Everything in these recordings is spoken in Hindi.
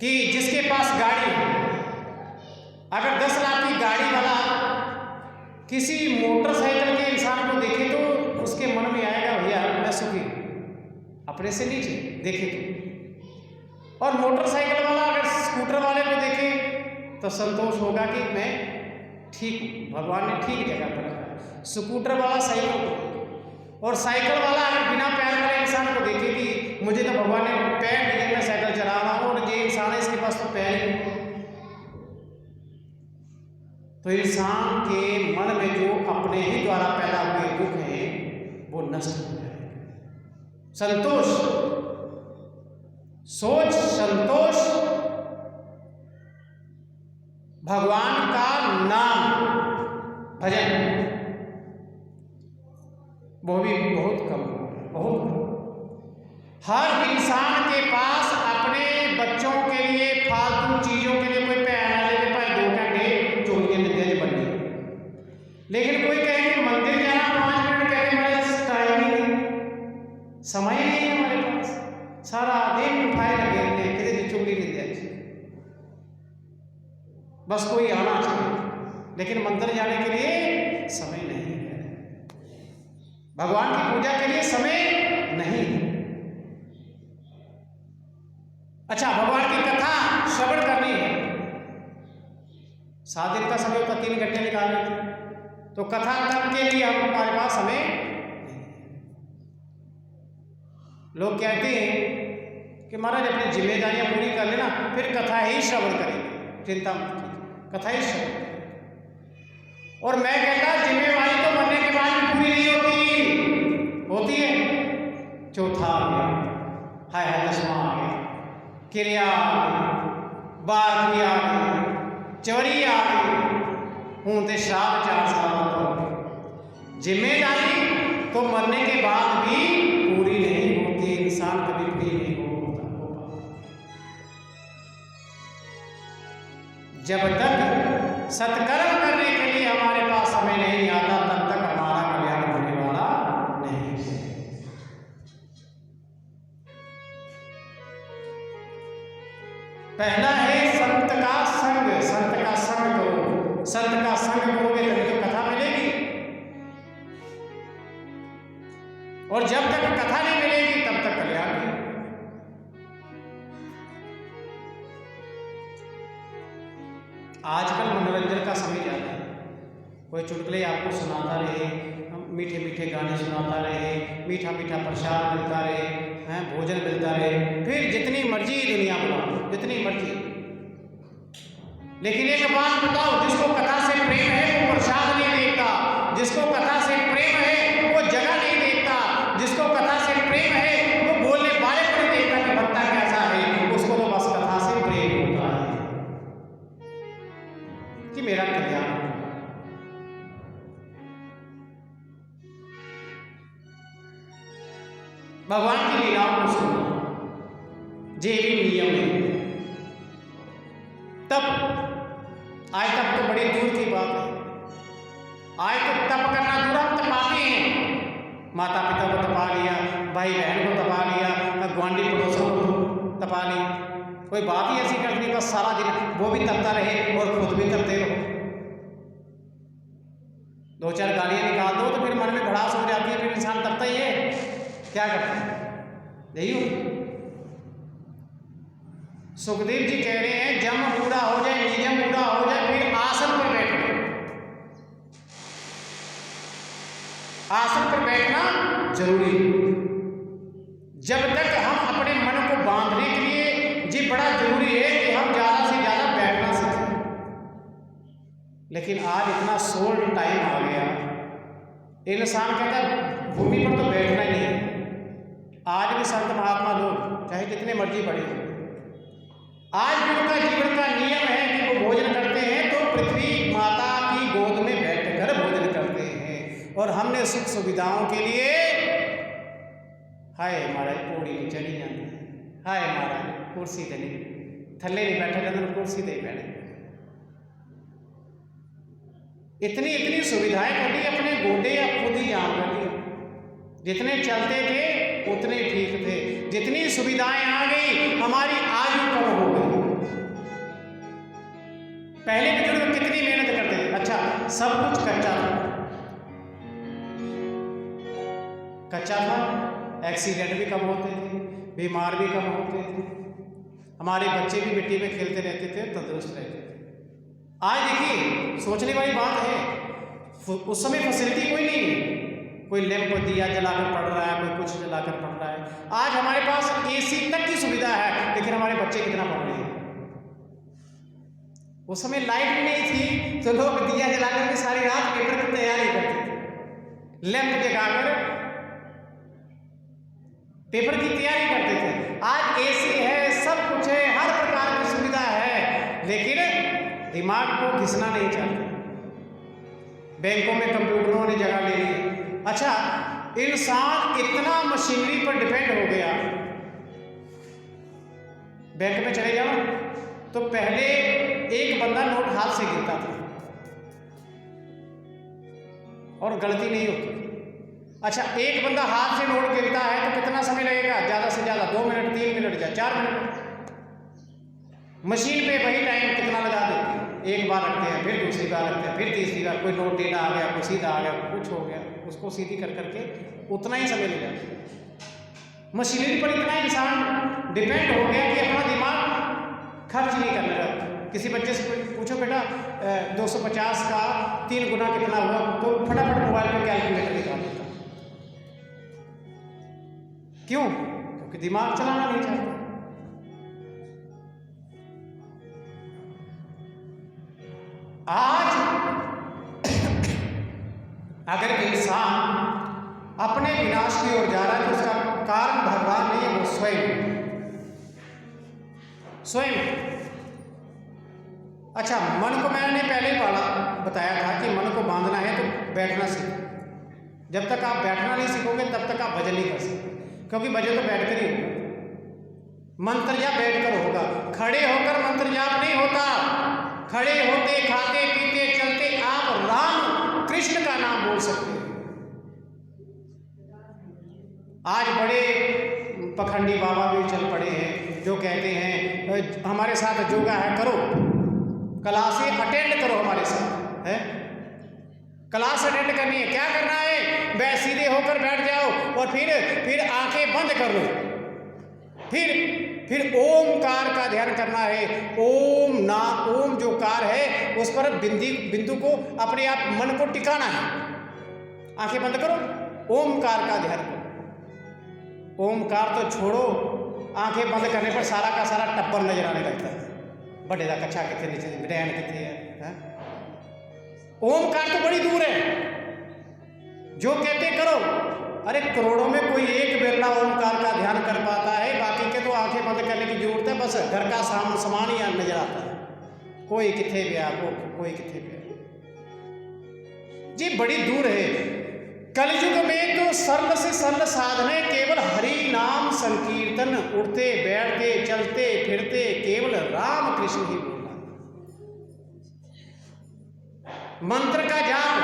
कि जिसके पास गाड़ी है, अगर 10 लाख की गाड़ी वाला किसी मोटरसाइकिल के इंसान को देखे तो उसके मन में आएगा भैया मैं सुखी, अपने से नीचे देखे तो। और मोटरसाइकिल वाला अगर स्कूटर वाले को देखे तो संतोष होगा कि मैं ठीक हूँ, भगवान ने ठीक जगह पर रखा है। स्कूटर वाला साइकिल को, और साइकिल वाला अगर बिना पैर वाले इंसान को देखे कि मुझे तो भगवान ने पैर दिए, मैं साइकिल चला रहा हूँ, और ये इंसान है इसके पास तो पैर ही नहीं, तो इंसान के मन में जो अपने ही द्वारा पैदा हुए दुख है वो नष्ट हो जाएगा। संतोष, सोच संतोष, भगवान का नाम भजन, वो भी बहुत कम, बहुत कम। हर इंसान के पास अपने बच्चों के लिए फालतू चीजों के लिए कोई पैसा लेके पाए 2 घंटे चोरियां नित्य बननी, लेकिन कोई कहे कि मंदिर जाना 5 मिनट, कहे हमारे टाइम ही नहीं, समय नहीं है हमारे पास, सारा दिन उठाए लगे रहते किसी चुगली नहीं दिया, बस कोई आना चाहिए, लेकिन मंदिर जाने के लिए समय नहीं है, भगवान की पूजा के लिए समय नहीं है। अच्छा, भगवान की कथा श्रवण करनी है, 7 दिन का समय होता, 3 घंटे निकाल लेते, तो कथा तक के लिए हमारे पास समय नहीं। लोग कहते हैं कि महाराज अपनी जिम्मेदारियां पूरी कर लेना फिर कथा ही श्रवण करेंगे, चिंता मत कीजिए, कथा ही श्रवण करेंगे। और मैं कहता जिम्मेवारी तो मरने के बाद भी पूरी नहीं होती है। चौथा आ गया, हाय 10वां आ गया, क्रिया आ गई, बारहवीं आ गई, चौरी आ गई, हूं ते श्राद्ध 4 साल तो जिम्मेदारी तो मरने के बाद भी पूरी नहीं होती, इंसान कभी फ्री नहीं होता। जब तक सत्कर्म करने के लिए हमारे पास समय नहीं आता तब तक हमारा कल्याण होने वाला नहीं है। पहला है संत का संग, संत का संग करो, संत का संग करोगे तभी तो कथा मिलेगी, और जब तक कथा नहीं मिलेगी तब तक कल्याण नहीं। आजकल मनोरंजन का समय ज्यादा है, कोई चुटकुले आपको सुनाता रहे, मीठे मीठे गाने सुनाता रहे, मीठा मीठा प्रसाद मिलता रहे, हैं भोजन मिलता रहे, फिर जितनी मर्जी दुनिया बनाओ, जितनी मर्जी। लेकिन एक बात बताओ, जिसको कथा से प्रेम है वो प्रसाद नहीं देखता, जिसको कथा से प्रेम है वो जगह नहीं देखता, जिसको कथा से प्रेम है वो बोलने वाले को नहीं देखता कि भक्ता कैसा है, उसको तो बस कथा से प्रेम होता है कि मेरा कल्याण। भगवान की लीलाओं को सुनो, जे भी नियम है, तब आज तक तो बड़ी दूर की बात है, आज तो तप करना दूर, हम तपाते हैं, माता पिता को तपा लिया, भाई बहन को तपा लिया, गुआंढी पड़ोसों को तपा लिया, कोई बात ही ऐसी करनी बस सारा दिन वो भी तपता रहे और खुद भी तपते रहो। 2-4 गालियां निकाल दो तो फिर मन में भड़ास हो जाती है, फिर इंसान तपता ही है, क्या करते हैं यही हो। सुखदेव जी कह रहे हैं जम पूरा हो जाए, नियम पूरा हो जाए, फिर आसन पर बैठना, आसन पर बैठना जरूरी है। जब तक हम अपने मन को बांधने के लिए जी बड़ा जरूरी है कि हम ज्यादा से ज्यादा बैठना सीखें, लेकिन आज इतना शॉर्ट टाइम आ गया, इंसान कहता भूमि पर तो बैठना ही नहीं है। आज भी संत महात्मा लोग चाहे जितने मर्जी बड़े हो, आज भी उनका जीवन का नियम है कि वो भोजन करते हैं तो पृथ्वी माता की गोद में बैठकर भोजन करते हैं, और हमने सुख सुविधाओं के लिए हाय महाराज पौड़ी नहीं चढ़ी जाती, हाय महाराज कुर्सी ते नहीं थले नहीं बैठे जाते, कुर्सी ते ही बैठे, इतनी इतनी सुविधाएं कर दी, अपने गोडे या खुद ही जाम कर दी। जितने चलते थे उतने ठीक थे, जितनी सुविधाएं आ गई हमारी आयु कम हो गई, पहले बुजुर्ग कितनी मेहनत करते थे। अच्छा, सब कुछ कच्चा था, कच्चा था, एक्सीडेंट भी कम होते थे, बीमार भी कम होते थे, हमारे बच्चे भी मिट्टी में खेलते रहते थे, तंदुरुस्त रहते थे। आज देखिए सोचने वाली बात है, उस समय फैसिलिटी कोई नहीं है, कोई लैंप दिया जलाकर पढ़ रहा है, कोई कुछ जलाकर पढ़ रहा है। आज हमारे पास एसी तक की सुविधा है, लेकिन हमारे बच्चे कितना पढ़ रहे हैं। उस समय लाइट भी नहीं थी तो लोग दिया जलाकर के सारी रात पेपर की तैयारी करते थे, लैंप जगाकर पेपर की तैयारी करते थे। आज एसी है, सब कुछ है, हर प्रकार की सुविधा है, लेकिन दिमाग को घिसना नहीं चाहते। बैंकों में कंप्यूटरों ने जगह ले ली। अच्छा, इंसान इतना मशीनरी पर डिपेंड हो गया। बैंक में चले जाओ तो पहले एक बंदा नोट हाथ से गिरता था और गलती नहीं होती। अच्छा, एक बंदा हाथ से नोट गिरता है तो कितना समय लगेगा? ज़्यादा से ज़्यादा 2 मिनट, 3 मिनट या 4 मिनट। मशीन पे वही टाइम कितना लगा देते हैं, एक बार रखते हैं, फिर दूसरी बार रखते हैं, फिर तीसरी बार, कोई नोट टेढ़ा आ गया, कोई सीधा आ गया, कुछ हो गया, उसको सीधी कर करके उतना ही समय लग जाता है। मशीनरी पर इतना इंसान डिपेंड हो गया कि अपना दिमाग खर्च नहीं करने लगा। किसी बच्चे से पूछो बेटा 250 का 3 गुना कितना हुआ, तो फटाफट मोबाइल पे कैलकुलेटर निकाल देता। क्यों? क्योंकि दिमाग चलाना नहीं चाहता। आज अगर इंसान अपने विनाश की ओर जा रहा है तो उसका कारण भगवान नहीं है, वो स्वयं। अच्छा, मन को मैंने पहले ही बताया था कि मन को बांधना है तो बैठना सीखो। जब तक आप बैठना नहीं सीखोगे तब तक आप भजन नहीं कर सकते, क्योंकि भजन तो बैठकर ही होगा। मंत्र जाप बैठकर होगा, खड़े होकर मंत्र जाप नहीं होता। खड़े होते, खाते पीते चलते आप राम कृष्ण का नाम बोल सकते हैं। आज बड़े पखंडी बाबा भी चल पड़े हैं जो कहते हैं हमारे साथ योगा है, करो, क्लासें अटेंड करो हमारे साथ, है क्लास अटेंड करनी है। क्या करना है? सीधे होकर बैठ जाओ और फिर आंखें बंद कर लो, फिर ओमकार का ध्यान करना है। ओम जो कार है उस पर बिंदु को अपने आप मन को टिकाना है। आंखें बंद करो, ओमकार का ध्यान करो। ओमकार तो छोड़ो, आंखें बंद करने पर सारा का सारा टप्पर नजर आने लगता है। बड़े का कच्छा कितने नीचे, ब्रैन कितने है। ओमकार तो बड़ी दूर है, जो कहते करो। अरे करोड़ों में कोई एक बिरला ओमकार का ध्यान कर पाता है, बाकी के तो आंखें बंद करने की जरूरत है। बस घर का सामान ही नजर आता है, कोई किथे गया, कोई किथे गया जी, बड़ी दूर है। कलयुग में तो सरल से सरल साधने केवल हरि नाम संकीर्तन, उठते बैठते चलते फिरते केवल राम कृष्ण ही बोलना। मंत्र का जाप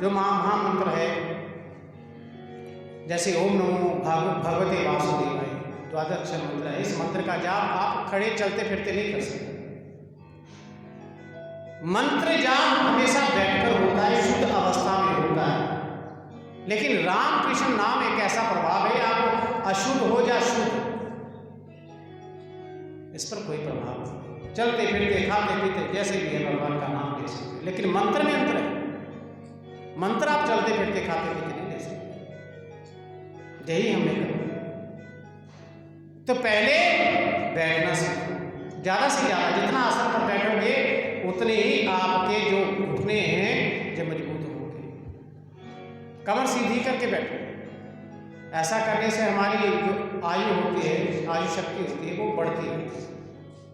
जो महामंत्र है, जैसे ओम नमो भगवते वासुदेवाय, द्वादशाक्षर मंत्र है। इस मंत्र का जाप आप खड़े चलते फिरते नहीं कर सकते। मंत्र जाप हमेशा बैठकर होता है, शुद्ध अवस्था में होता है। लेकिन राम कृष्ण नाम एक ऐसा प्रभाव है, आप अशुद्ध हो या शुद्ध, इस पर कोई प्रभाव नहीं। चलते फिरते खाते पीते जैसे भी है भगवान का नाम ले सकते, लेकिन मंत्र में अंतर है। मंत्र आप चलते फिरते खाते पीते नहीं ले सकते। यही हमने कहा। तो पहले बैठना सीखो, ज्यादा से ज्यादा जितना आसन पर बैठोगे उतने ही आपके जो घुटने हैं जो मजबूत होंगे। कमर सीधी करके बैठो। ऐसा करने से हमारी जो आयु होती है, आयु शक्ति होती है, वो बढ़ती है,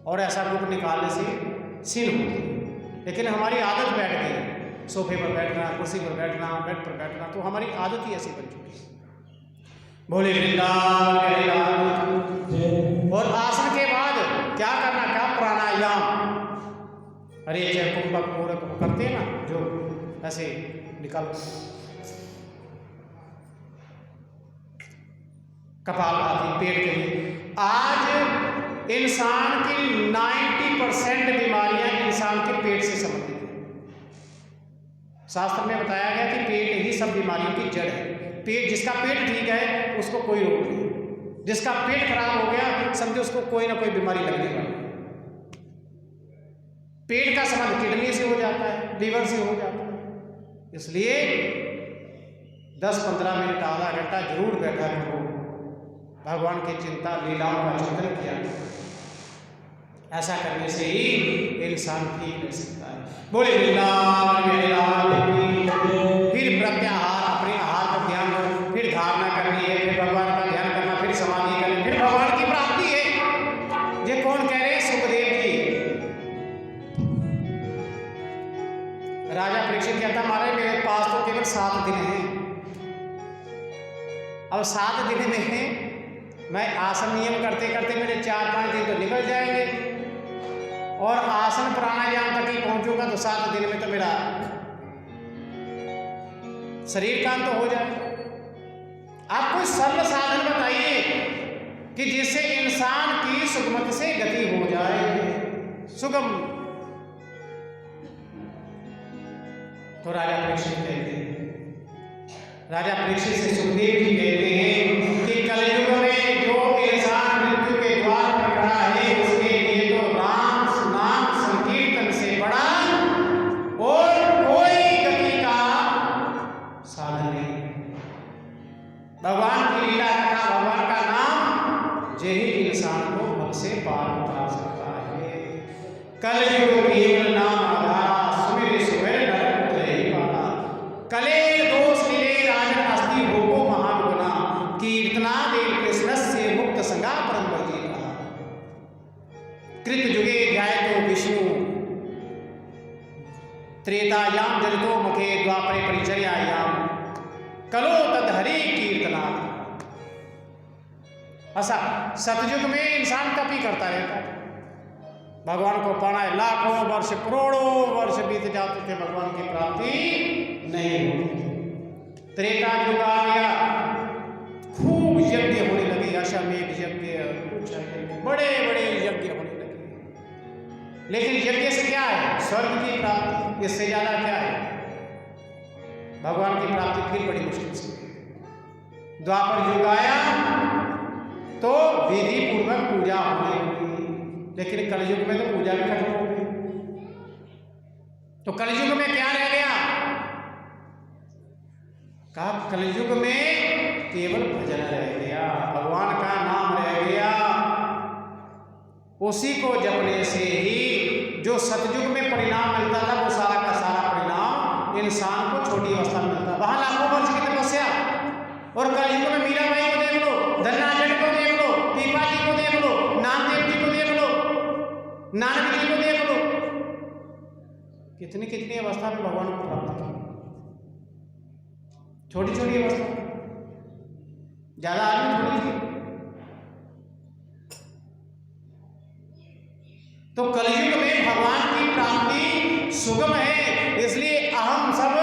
और ऐसा घुट निकालने से सीन होती है। लेकिन हमारी आदत बैठ गई है, सोफे पर बैठना, कुर्सी पर बैठना, बेड पर बैठना, तो हमारी आदत ही ऐसी बन चुकी है। भोले वृंदावन। और आसन के बाद क्या करना? क्या प्राणायाम। अरे जय कुंभक पूरक करते हैं ना, जो ऐसे निकाल कपालभाति पेट के लिए। आज इंसान की 90% बीमारियां इंसान के पेट से संबंधित है। शास्त्र में बताया गया कि पेट ही सब बीमारियों की जड़ है। पेट, जिसका पेट ठीक है उसको कोई रोग नहीं, जिसका पेट खराब हो गया समझो उसको कोई ना कोई बीमारी लगने वाली है। पेट का संबंध किडनी से हो जाता है, लीवर से हो जाता है। इसलिए 10-15 मिनट आधा घंटा जरूर बैठा करो, भगवान की चिंता लीलाओं का चिंतन किया। ऐसा करने से ही इंसान ठीक रह सकता है। बोले फिर प्रत्याहार, अपने आहार का ध्यान दो, फिर धारणा करनी है, फिर भगवान का ध्यान करना, फिर समाधि करनी, फिर भगवान की प्राप्ति है। ये कौन कह रहे हैं? सुखदेव जी। राजा परीक्षित कहता महाराज मेरे पास तो केवल 7 दिन हैं। अब 7 दिन में मैं आसन नियम करते करते मेरे 4-5 दिन तो निकल जाएंगे, और आसन प्राणायाम तक ही पहुंचूंगा तो 7 दिन में तो मेरा शरीर काम तो हो जाए। आप कोई सरल साधन बताइए कि जिससे इंसान की सुगमति से गति हो जाए, सुगम। तो राजा परीक्षित कहते हैं, राजा परीक्षित से सुखदेव जी कहते हैं कि कलयुग में जो इंसान मृत्यु के द्वार पर खड़ा है उसके लिए तो राम नाम संकीर्तन से बड़ा और कोई गति का साधन नहीं। भगवान की लीला का, भगवान का नाम यही इंसान को भव से पार उतार सकता है। कलयुग केवल नाम आधारा, सुमिर सुमिर नर उतरे पारा। कले दोष मिले राजन अस्थि भोगो महागुना, कीर्तना देव कृष्ण से मुक्त संगा परम भजी कहा। कृत जुगे ध्याय तो विष्णु, त्रेतायाम जलितो मुखे, द्वापरे परिचर्यायाम, कलो तदहरि कीर्तना। ऐसा सतयुग में इंसान तप ही करता रहता है, भगवान को पाना है। लाखों वर्ष करोड़ों वर्ष बीत जाते थे, भगवान की प्राप्ति नहीं होती। त्रेता युग आ गया, खूब यज्ञ होने लगे, अश्वमेध यज्ञ, बड़े बड़े यज्ञ होने लगे। लेकिन यज्ञ से क्या है? स्वर्ग की प्राप्ति। इससे ज्यादा क्या है? भगवान की प्राप्ति फिर बड़ी मुश्किल से। द्वापर युग आया तो विधि पूर्वक पूजा होने लगी, लेकिन कलयुग में तो पूजा भी खत्म हो गई। तो कलयुग में क्या रह गया? कहा कलयुग में केवल भजन रह गया, भगवान का नाम रह गया। उसी को जपने से ही जो सतयुग में परिणाम मिलता था वो सारा का सारा परिणाम इंसान को छोटी अवस्था में मिलता। वहां लाखों वर्ष की तपस्या, और कलयुग में मीराबाई को देख लो, धन्नाचंद को देख लो, पीपा जी को देख लो, नामदेव जी को देख लो, नानक जी को देख लो, कितनी कितनी अवस्था में भगवान को प्राप्त किया। छोटी छोटी अवस्था, ज्यादा आदमी थोड़ी थी। तो कलयुग में भगवान की प्राप्ति सुगम है, इसलिए हम सब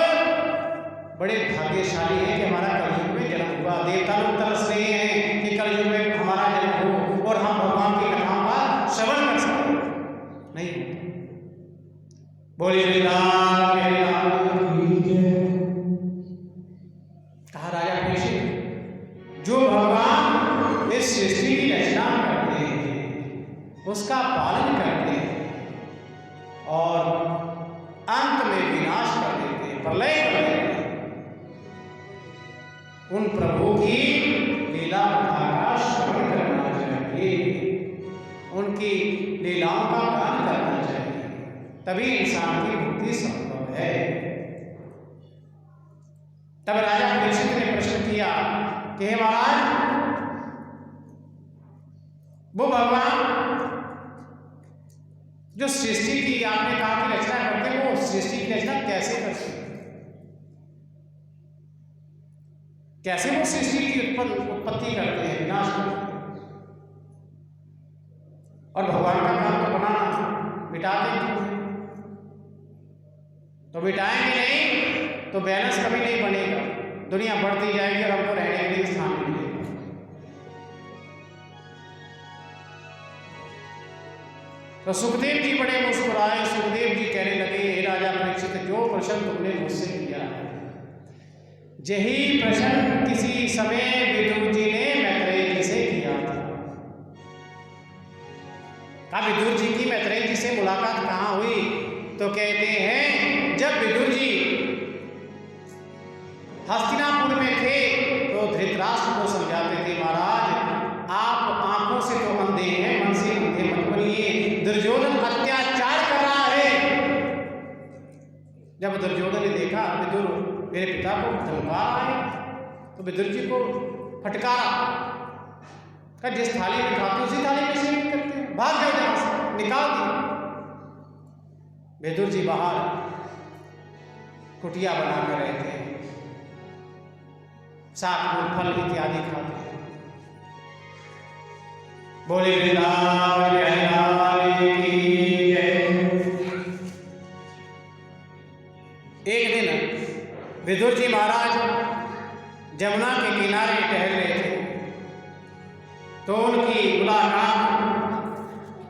बड़े भाग्यशाली हैं कि हमारा कलयुग में जन्म हुआ। देवता लोग तरस रहे हैं कि कलयुग में हमारा जन्म हो और हम भगवान की कथाओं का श्रवण कर सकें, नहीं। बोलिए कहा राजा परीक्षित, जो भगवान इस सृष्टि की रचना करते हैं, उसका पालन करते हैं और अंत में विनाश कर देते हैं, प्रलय कर देते हैं, उन प्रभु की लीला कथा का श्रवण करना चाहिए, उनकी लीलाओं का गान करना चाहिए, तभी इंसान की मुक्ति संभव है। तब राजा परीक्षित ने प्रश्न किया कि हे महाराज, वो भगवान जो सृष्टि की आपने कहा कि रचना करते, वो सृष्टि की रचना कैसे करते, कैसे वो सृष्टि की उत्पत्ति करते हैं, विनाश करते हैं, और भगवान का काम तो बनाना, मिटा देते हैं। तो मिटाएंगे नहीं तो बैलेंस कभी नहीं बनेगा, दुनिया बढ़ती जाएगी और हमको रहने के लिए स्थान नहीं मिलेगा। तो सुखदेव जी बड़े मुस्कुराए। सुखदेव जी कहने लगे, हे राजा परीक्षित, जो प्रश्न तुमने मुझसे किया है, यही प्रश्न किसी समय विदुर जी ने मैत्रेय जी से किया था। कहा विदुर जी की मैत्रेय जी से मुलाकात कहाँ हुई? तो कहते हैं जब विदुर जी हस्तिनापुर में थे तो धृतराष्ट्र को समझाते थे, महाराज आप आंखों से तो अंधे हैं, मन से अंधे मत बनिए, दुर्योधन अत्याचार कर रहा है। जब दुर्योधन ने देखा विदुर मेरे पिता को धमका रहा है, तो विदुर जी को फटकारा, कहा जिस थाली में खाते उसी थाली में सेवन करते हैं, भाग जाओ जहां से, निकाल दिया। विदुर जी बाहर कुटिया बनाकर रहते हैं, साग फल इत्यादि खाते हैं। बोले वृंदावन बिहारी की जय। एक दिन विदुर जी महाराज जमुना के किनारे टहल रहे थे, तो उनकी मुलाकात